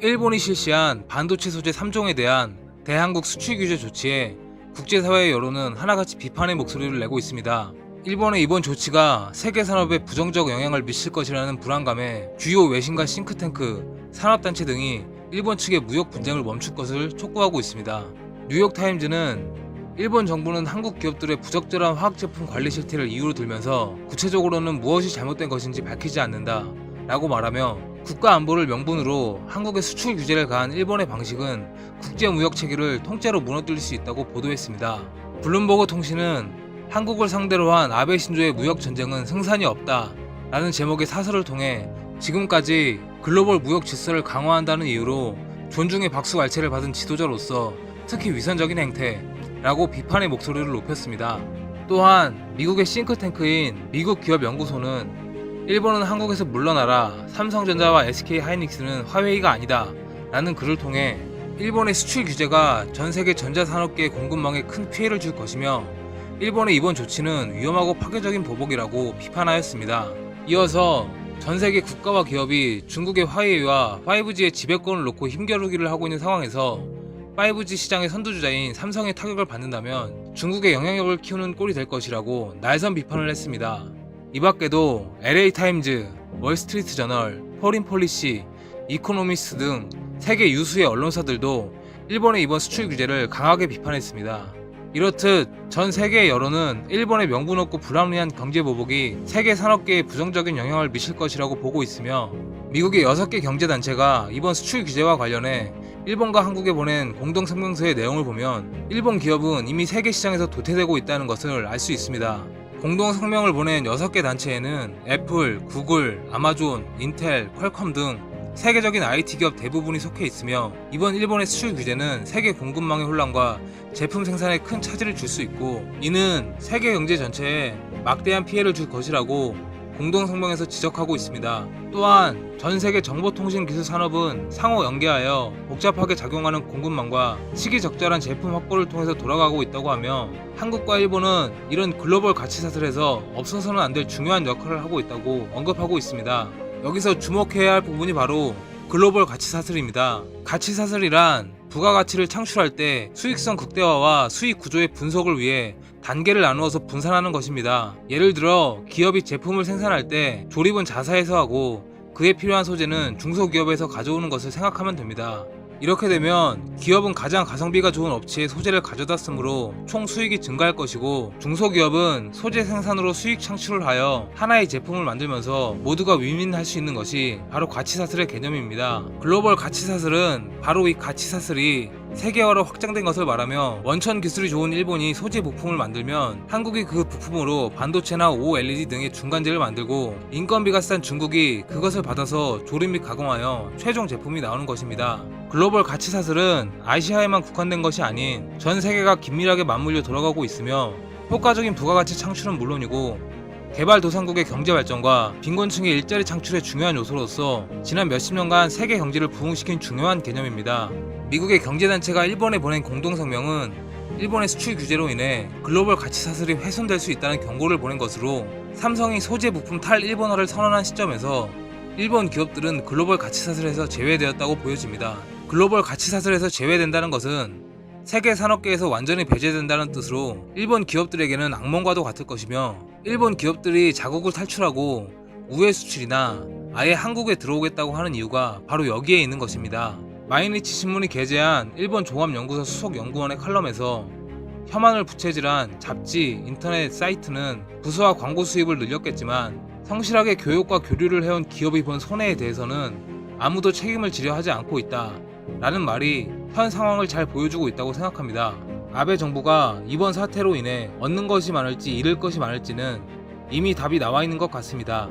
일본이 실시한 반도체 소재 3종에 대한 대한국 수출 규제 조치에 국제사회의 여론은 하나같이 비판의 목소리를 내고 있습니다. 일본의 이번 조치가 세계 산업에 부정적 영향을 미칠 것이라는 불안감에 주요 외신과 싱크탱크, 산업단체 등이 일본 측의 무역 분쟁을 멈출 것을 촉구하고 있습니다. 뉴욕타임즈는 일본 정부는 한국 기업들의 부적절한 화학제품 관리 실태를 이유로 들면서 구체적으로는 무엇이 잘못된 것인지 밝히지 않는다 라고 말하며 국가 안보를 명분으로 한국에 수출 규제를 가한 일본의 방식은 국제무역 체계를 통째로 무너뜨릴 수 있다고 보도했습니다. 블룸버그 통신은 한국을 상대로 한 아베 신조의 무역 전쟁은 승산이 없다 라는 제목의 사설을 통해 지금까지 글로벌 무역 질서를 강화한다는 이유로 존중의 박수갈채를 받은 지도자로서 특히 위선적인 행태라고 비판의 목소리를 높였습니다. 또한 미국의 싱크탱크인 미국 기업 연구소는 일본은 한국에서 물러나라, 삼성전자와 SK하이닉스는 화웨이가 아니다 라는 글을 통해 일본의 수출 규제가 전 세계 전자산업계의 공급망에 큰 피해를 줄 것이며 일본의 이번 조치는 위험하고 파괴적인 보복이라고 비판하였습니다. 이어서 전 세계 국가와 기업이 중국의 화웨이와 5G의 지배권을 놓고 힘겨루기를 하고 있는 상황에서 5G 시장의 선두주자인 삼성의 타격을 받는다면 중국의 영향력을 키우는 꼴이 될 것이라고 날선 비판을 했습니다. 이 밖에도 LA타임즈, 월스트리트저널, 포린폴리시, 이코노미스트 등 세계 유수의 언론사들도 일본의 이번 수출 규제를 강하게 비판했습니다. 이렇듯 전 세계의 여론은 일본의 명분 없고 불합리한 경제 보복이 세계 산업계에 부정적인 영향을 미칠 것이라고 보고 있으며 미국의 6개 경제단체가 이번 수출 규제와 관련해 일본과 한국에 보낸 공동성명서의 내용을 보면 일본 기업은 이미 세계 시장에서 도태되고 있다는 것을 알 수 있습니다. 공동성명을 보낸 6개 단체에는 애플, 구글, 아마존, 인텔, 퀄컴 등 세계적인 IT 기업 대부분이 속해 있으며 이번 일본의 수출 규제는 세계 공급망의 혼란과 제품 생산에 큰 차질을 줄 수 있고 이는 세계 경제 전체에 막대한 피해를 줄 것이라고 공동성명에서 지적하고 있습니다. 또한 전 세계 정보통신 기술 산업은 상호 연계하여 복잡하게 작용하는 공급망과 시기적절한 제품 확보를 통해서 돌아가고 있다고 하며 한국과 일본은 이런 글로벌 가치 사슬에서 없어서는 안 될 중요한 역할을 하고 있다고 언급하고 있습니다. 여기서 주목해야 할 부분이 바로 글로벌 가치 사슬입니다. 가치 사슬이란 부가가치를 창출할 때 수익성 극대화와 수익 구조의 분석을 위해 단계를 나누어서 분산하는 것입니다. 예를 들어 기업이 제품을 생산할 때 조립은 자사에서 하고 그에 필요한 소재는 중소기업에서 가져오는 것을 생각하면 됩니다. 이렇게 되면 기업은 가장 가성비가 좋은 업체의 소재를 가져다 쓰므로 총 수익이 증가할 것이고 중소기업은 소재 생산으로 수익 창출을 하여 하나의 제품을 만들면서 모두가 윈윈할 수 있는 것이 바로 가치사슬의 개념입니다. 글로벌 가치사슬은 바로 이 가치사슬이 세계화로 확장된 것을 말하며 원천 기술이 좋은 일본이 소재 부품을 만들면 한국이 그 부품으로 반도체나 OLED 등의 중간재를 만들고 인건비가 싼 중국이 그것을 받아서 조립 및 가공하여 최종 제품이 나오는 것입니다. 글로벌 가치사슬은 아시아에만 국한된 것이 아닌 전 세계가 긴밀하게 맞물려 돌아가고 있으며 효과적인 부가가치 창출은 물론이고 개발도상국의 경제발전과 빈곤층의 일자리 창출의 중요한 요소로서 지난 몇십 년간 세계 경제를 부흥시킨 중요한 개념입니다. 미국의 경제단체가 일본에 보낸 공동성명은 일본의 수출 규제로 인해 글로벌 가치사슬이 훼손될 수 있다는 경고를 보낸 것으로 삼성이 소재 부품 탈일본화를 선언한 시점에서 일본 기업들은 글로벌 가치사슬에서 제외되었다고 보여집니다. 글로벌 가치사슬에서 제외된다는 것은 세계 산업계에서 완전히 배제된다는 뜻으로 일본 기업들에게는 악몽과도 같을 것이며 일본 기업들이 자국을 탈출하고 우회 수출이나 아예 한국에 들어오겠다고 하는 이유가 바로 여기에 있는 것입니다. 마이니치 신문이 게재한 일본 종합연구소 수석 연구원의 칼럼에서 혐한을 부채질한 잡지, 인터넷 사이트는 부수와 광고 수입을 늘렸겠지만 성실하게 교육과 교류를 해온 기업이 본 손해에 대해서는 아무도 책임을 지려 하지 않고 있다 라는 말이 현 상황을 잘 보여주고 있다고 생각합니다. 아베 정부가 이번 사태로 인해 얻는 것이 많을지 잃을 것이 많을지는 이미 답이 나와 있는 것 같습니다.